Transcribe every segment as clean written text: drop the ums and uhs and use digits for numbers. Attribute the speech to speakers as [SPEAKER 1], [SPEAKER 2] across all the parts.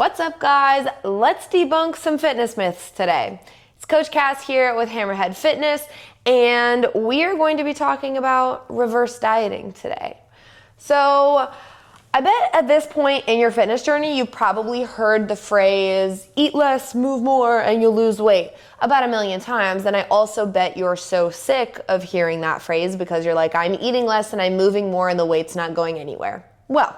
[SPEAKER 1] What's up, guys? Let's debunk some fitness myths today. It's Coach Cass here with Hammerhead Fitness, and we are going to be talking about reverse dieting today. So I bet at this point in your fitness journey, you've probably heard the phrase, eat less, move more, and you'll lose weight about 1,000,000 times. And I also bet you're so sick of hearing that phrase because you're like, I'm eating less and I'm moving more and the weight's not going anywhere. Well,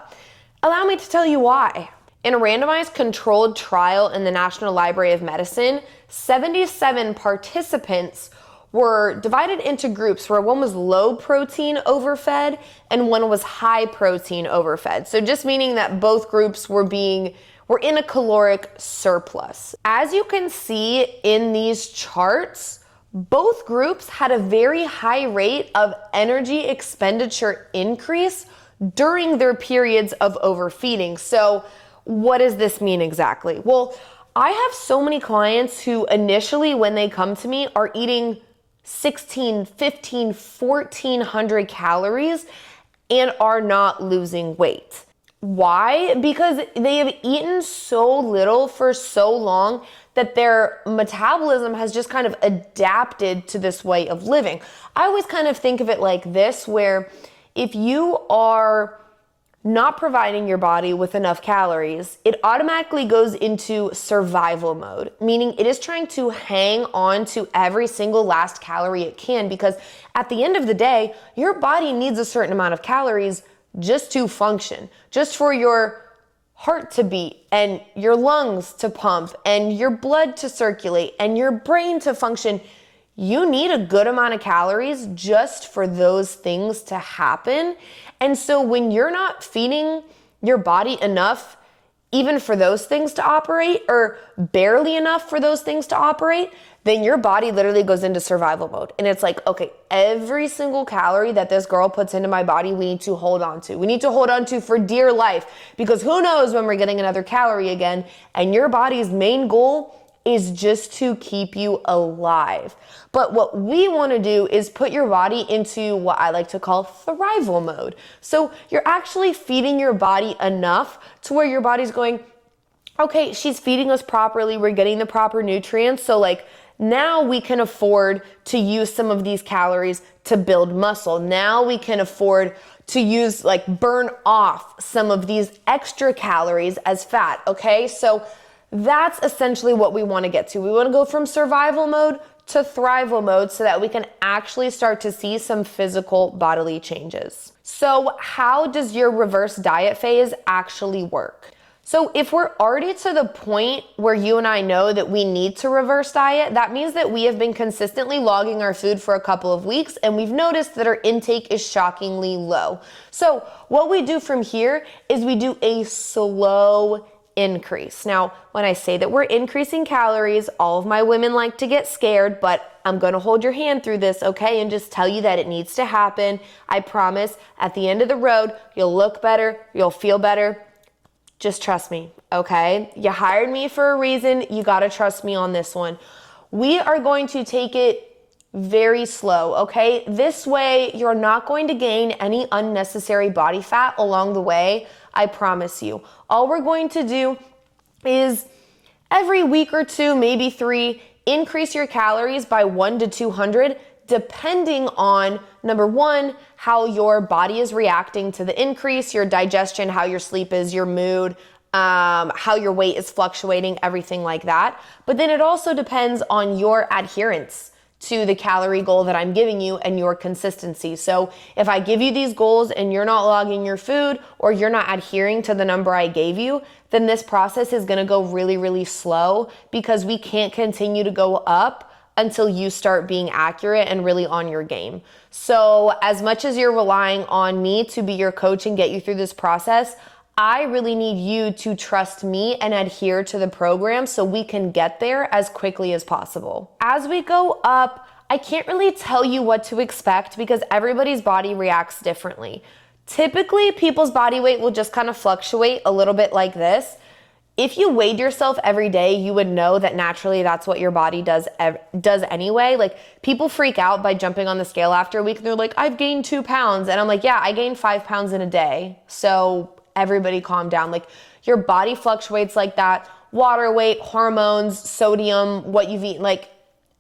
[SPEAKER 1] allow me to tell you why. In a randomized controlled trial in the National Library of Medicine, 77 participants were divided into groups where one was low protein overfed and one was high protein overfed. So just meaning that both groups were in a caloric surplus. As you can see in these charts, both groups had a very high rate of energy expenditure increase during their periods of overfeeding. So what does this mean exactly? Well, I have so many clients who initially, when they come to me, are eating 16, 15, 1,400 calories and are not losing weight. Why? Because they have eaten so little for so long that their metabolism has just kind of adapted to this way of living. I always kind of think of it like this, where if you are not providing your body with enough calories, it automatically goes into survival mode, meaning it is trying to hang on to every single last calorie it can, because at the end of the day, your body needs a certain amount of calories just to function, just for your heart to beat and your lungs to pump and your blood to circulate and your brain to function. You need a good amount of calories just for those things to happen. And so when you're not feeding your body enough, even for those things to operate, or barely enough for those things to operate, then your body literally goes into survival mode. And it's like, okay, every single calorie that this girl puts into my body, we need to hold on to. We need to hold on to for dear life, because who knows when we're getting another calorie again. And your body's main goal is just to keep you alive. But what we want to do is put your body into what I like to call thrival mode. So you're actually feeding your body enough to where your body's going, okay, she's feeding us properly, we're getting the proper nutrients, so like now we can afford to use some of these calories to build muscle. Now we can afford to burn off some of these extra calories as fat, okay? So that's essentially what we want to get to. We want to go from survival mode to thrival mode so that we can actually start to see some physical bodily changes. So how does your reverse diet phase actually work? So if we're already to the point where you and I know that we need to reverse diet, that means that we have been consistently logging our food for a couple of weeks and we've noticed that our intake is shockingly low. So what we do from here is we do a slow increase. Now, when I say that we're increasing calories, all of my women like to get scared, but I'm going to hold your hand through this, okay? And just tell you that it needs to happen. I promise at the end of the road, you'll look better, you'll feel better. Just trust me, okay? You hired me for a reason. You got to trust me on this one. We are going to take it very slow, okay? This way, you're not going to gain any unnecessary body fat along the way. I promise you. All we're going to do is every week or two, maybe 3, increase your calories by 1 to 200, depending on, number 1, how your body is reacting to the increase, your digestion, how your sleep is, your mood, how your weight is fluctuating, everything like that. But then it also depends on your adherence to the calorie goal that I'm giving you and your consistency. So if I give you these goals and you're not logging your food or you're not adhering to the number I gave you, then this process is going to go really, really slow, because we can't continue to go up until you start being accurate and really on your game. So as much as you're relying on me to be your coach and get you through this process, I really need you to trust me and adhere to the program so we can get there as quickly as possible. As we go up, I can't really tell you what to expect because everybody's body reacts differently. Typically, people's body weight will just kind of fluctuate a little bit like this. If you weighed yourself every day, you would know that naturally that's what your body does anyway. Like, people freak out by jumping on the scale after a week and they're like, I've gained 2 pounds. And I'm like, yeah, I gained 5 pounds in a day. So everybody calm down. Like, your body fluctuates like that. Water weight, hormones, sodium, what you've eaten, like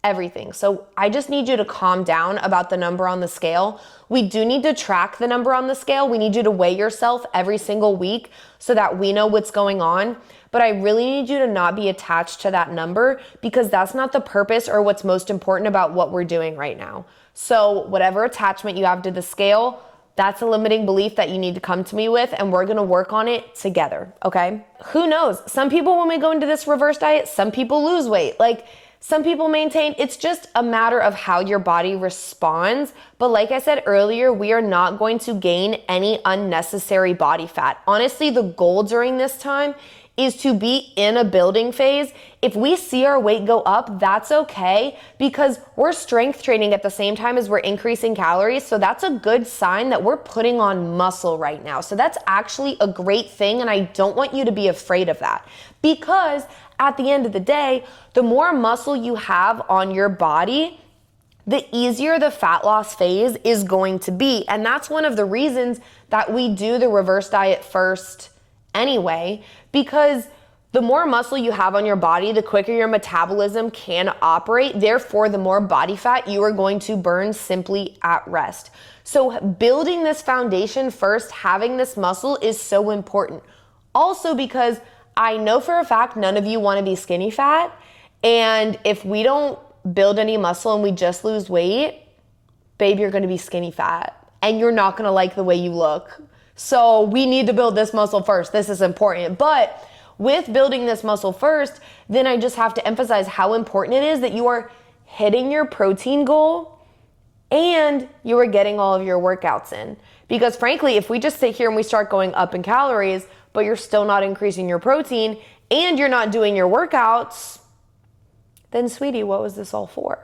[SPEAKER 1] everything. So I just need you to calm down about the number on the scale. We do need to track the number on the scale. We need you to weigh yourself every single week so that we know what's going on. But I really need you to not be attached to that number, because that's not the purpose or what's most important about what we're doing right now. So whatever attachment you have to the scale, that's a limiting belief that you need to come to me with, and we're gonna work on it together, okay? Who knows? Some people, when we go into this reverse diet, some people lose weight. Like, some people maintain. It's just a matter of how your body responds. But like I said earlier, we are not going to gain any unnecessary body fat. Honestly, the goal during this time is to be in a building phase. If we see our weight go up, that's okay, because we're strength training at the same time as we're increasing calories. So that's a good sign that we're putting on muscle right now. So that's actually a great thing, and I don't want you to be afraid of that, because at the end of the day, the more muscle you have on your body, the easier the fat loss phase is going to be. And that's one of the reasons that we do the reverse diet first anyway, because the more muscle you have on your body, the quicker your metabolism can operate. Therefore, the more body fat you are going to burn simply at rest. So building this foundation first, having this muscle, is so important. Also, because I know for a fact none of you want to be skinny fat. And if we don't build any muscle and we just lose weight, babe, you're going to be skinny fat and you're not going to like the way you look. So we need to build this muscle first. This is important. But with building this muscle first, then I just have to emphasize how important it is that you are hitting your protein goal and you are getting all of your workouts in. Because frankly, if we just sit here and we start going up in calories, but you're still not increasing your protein and you're not doing your workouts, then sweetie, what was this all for?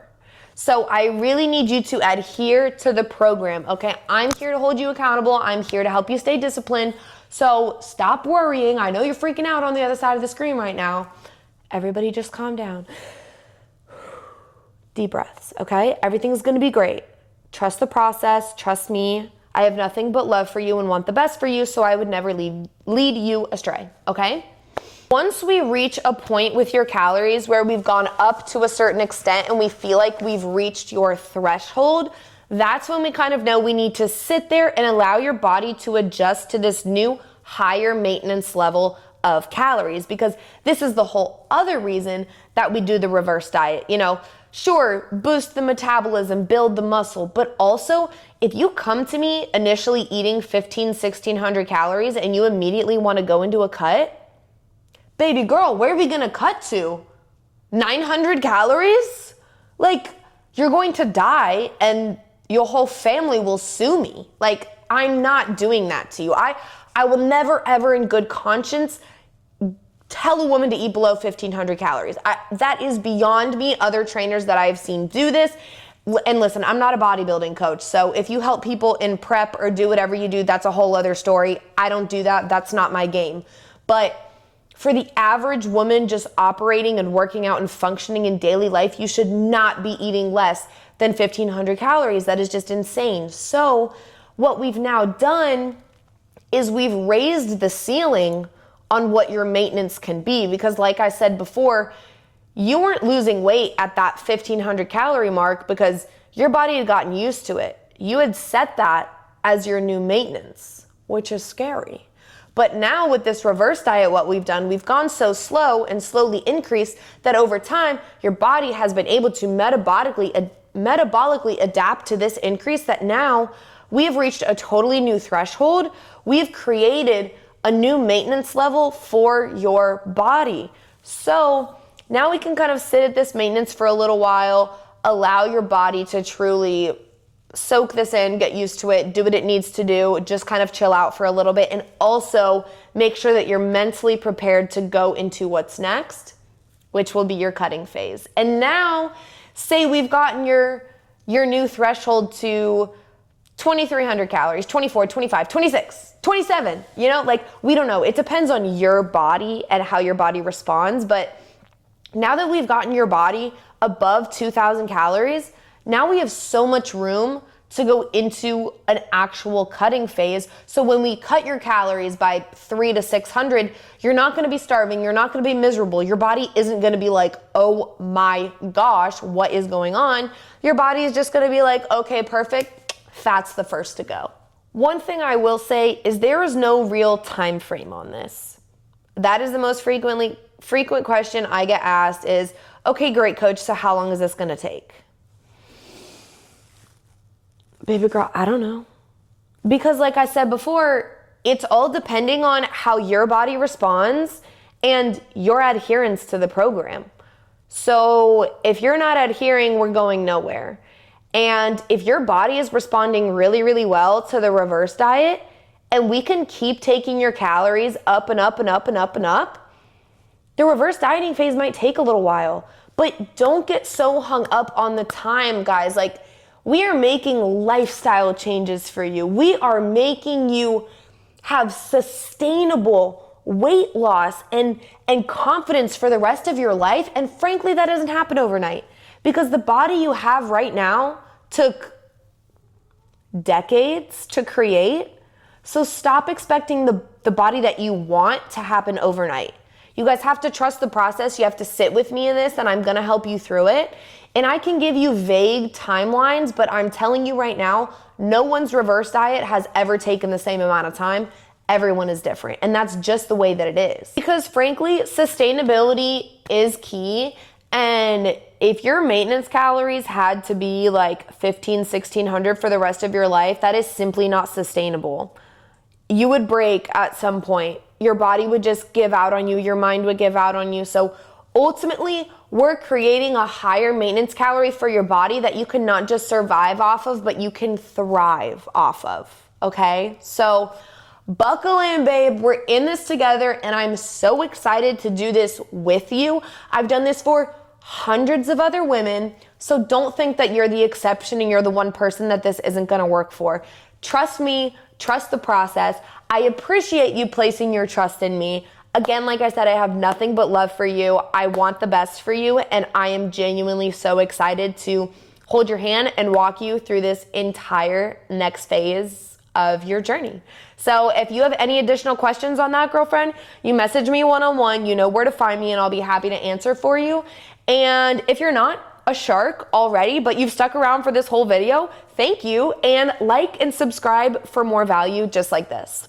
[SPEAKER 1] So I really need you to adhere to the program, okay? I'm here to hold you accountable. I'm here to help you stay disciplined. So stop worrying. I know you're freaking out on the other side of the screen right now. Everybody just calm down. Deep breaths, okay? Everything's gonna be great. Trust the process, trust me. I have nothing but love for you and want the best for you, so I would never lead you astray, okay? Once we reach a point with your calories where we've gone up to a certain extent and we feel like we've reached your threshold, that's when we kind of know we need to sit there and allow your body to adjust to this new higher maintenance level of calories, because this is the whole other reason that we do the reverse diet. You know, sure, boost the metabolism, build the muscle, but also if you come to me initially eating 1,600 calories and you immediately want to go into a cut, baby girl, where are we gonna cut to? 900 calories? Like, you're going to die and your whole family will sue me. Like, I'm not doing that to you. I will never, ever in good conscience tell a woman to eat below 1,500 calories. That is beyond me. Other trainers that I've seen do this. And listen, I'm not a bodybuilding coach. So if you help people in prep or do whatever you do, that's a whole other story. I don't do that. That's not my game. But for the average woman just operating and working out and functioning in daily life, you should not be eating less than 1,500 calories. That is just insane. So what we've now done is we've raised the ceiling on what your maintenance can be, because like I said before, you weren't losing weight at that 1,500 calorie mark because your body had gotten used to it. You had set that as your new maintenance, which is scary. But now with this reverse diet, what we've done, we've gone so slow and slowly increased that over time, your body has been able to metabolically adapt to this increase, that now we have reached a totally new threshold. We've created a new maintenance level for your body. So now we can kind of sit at this maintenance for a little while, allow your body to truly soak this in, get used to it, do what it needs to do, just kind of chill out for a little bit, and also make sure that you're mentally prepared to go into what's next, which will be your cutting phase. And now, say we've gotten your new threshold to 2,300 calories, 24, 25, 26, 27, you know, like, we don't know. It depends on your body and how your body responds. But now that we've gotten your body above 2,000 calories, now we have so much room to go into an actual cutting phase. So when we cut your calories by 300 to 600, you're not gonna be starving, you're not gonna be miserable. Your body isn't gonna be like, oh my gosh, what is going on? Your body is just gonna be like, okay, perfect, fat's the first to go. One thing I will say is there is no real time frame on this. That is the most frequent question I get asked is, okay, great, coach, so how long is this gonna take? Baby girl, I don't know. Because like I said before, it's all depending on how your body responds and your adherence to the program. So if you're not adhering, we're going nowhere. And if your body is responding really, really well to the reverse diet, and we can keep taking your calories up and up and up and up and up, the reverse dieting phase might take a little while. But don't get so hung up on the time, guys. Like, we are making lifestyle changes for you. We are making you have sustainable weight loss and confidence for the rest of your life. And frankly, that doesn't happen overnight because the body you have right now took decades to create. So stop expecting the body that you want to happen overnight. You guys have to trust the process. You have to sit with me in this, and I'm gonna help you through it. And I can give you vague timelines, but I'm telling you right now, no one's reverse diet has ever taken the same amount of time. Everyone is different, and that's just the way that it is. Because frankly, sustainability is key, and if your maintenance calories had to be like 1,600 for the rest of your life, that is simply not sustainable. You would break at some point. Your body would just give out on you. Your mind would give out on you. So ultimately, we're creating a higher maintenance calorie for your body that you can not just survive off of, but you can thrive off of, okay? So buckle in, babe. We're in this together, and I'm so excited to do this with you. I've done this for hundreds of other women, so don't think that you're the exception and you're the one person that this isn't gonna work for. Trust me, trust the process. I appreciate you placing your trust in me. Again, like I said, I have nothing but love for you. I want the best for you, and I am genuinely so excited to hold your hand and walk you through this entire next phase of your journey. So if you have any additional questions on that, girlfriend, you message me one-on-one. You know where to find me, and I'll be happy to answer for you. And if you're not a shark already, but you've stuck around for this whole video, thank you, and like and subscribe for more value just like this.